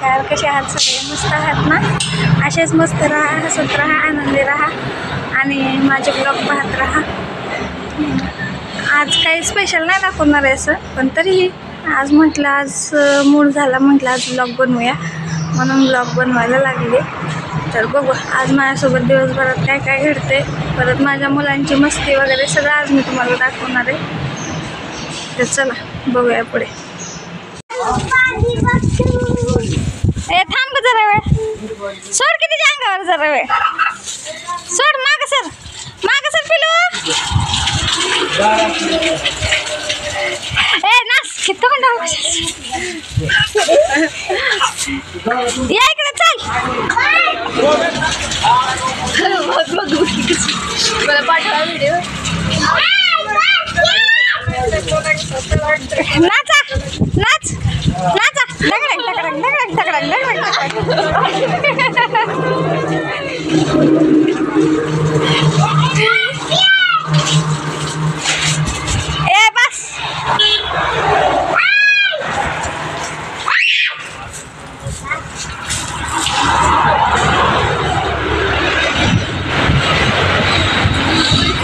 नमस्कार, कसे आहात सगळे? मस्त आहात ना? असेच मस्त राहा, हसत राहा, आनंदी राहा आणि माझे ब्लॉग पाहत राहा. आज काही स्पेशल नाही दाखवणार आहे असं, पण तरीही आज म्हटलं, आज मूड झाला, म्हटलं आज ब्लॉग बनवूया, म्हणून ब्लॉग बनवायला लागले. तर बघू आज माझ्यासोबत दिवसभरात काय काय घडते, परत माझ्या मुलांची मस्ती वगैरे सगळं आज मी तुम्हाला दाखवणार आहे. तर चला बघूया पुढे. ए थांब जरा वेळ, सोड किती अंगावर जरा वेळ, सोड माग सर, माग सर पिलू. ए नास किती म्हणता या इकडे चल. पाठवा व्हिडिओ. नाचा नाच नाचा ढगडग ढगडग ढगडग ढगडग ए बस.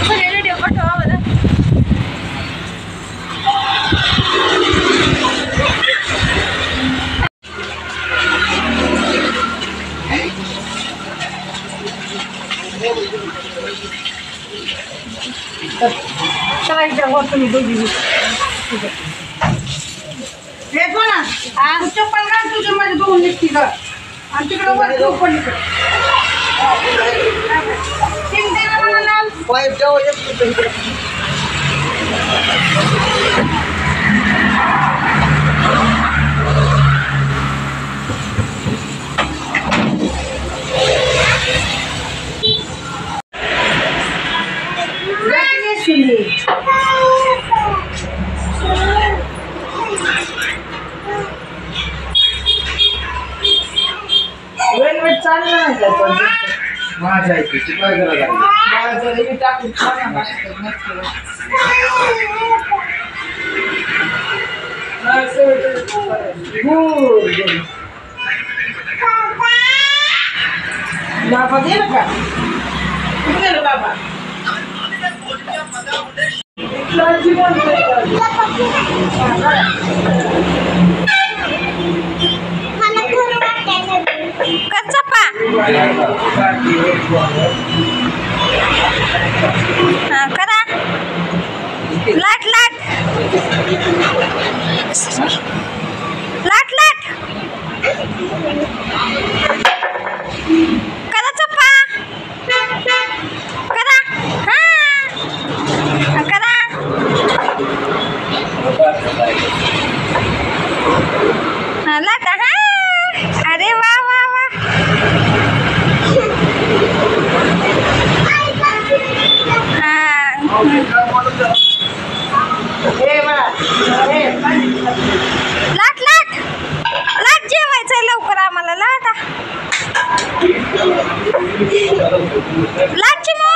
व्हिडिओ पाठवा मला. तुम्ही दोघी चप्पल घाल तुझ्या माझ्या दोन निघती ग आणि तिकडं बाबा दे का बाबा कच्चा करा लाट लाट लाट लाट करा चप्पा करा. हा करा. लाट. हा अरे वा वा वा. लाट लाट लाट जेवायचंय लवकर आम्हाला. लाटा लाट चिमू.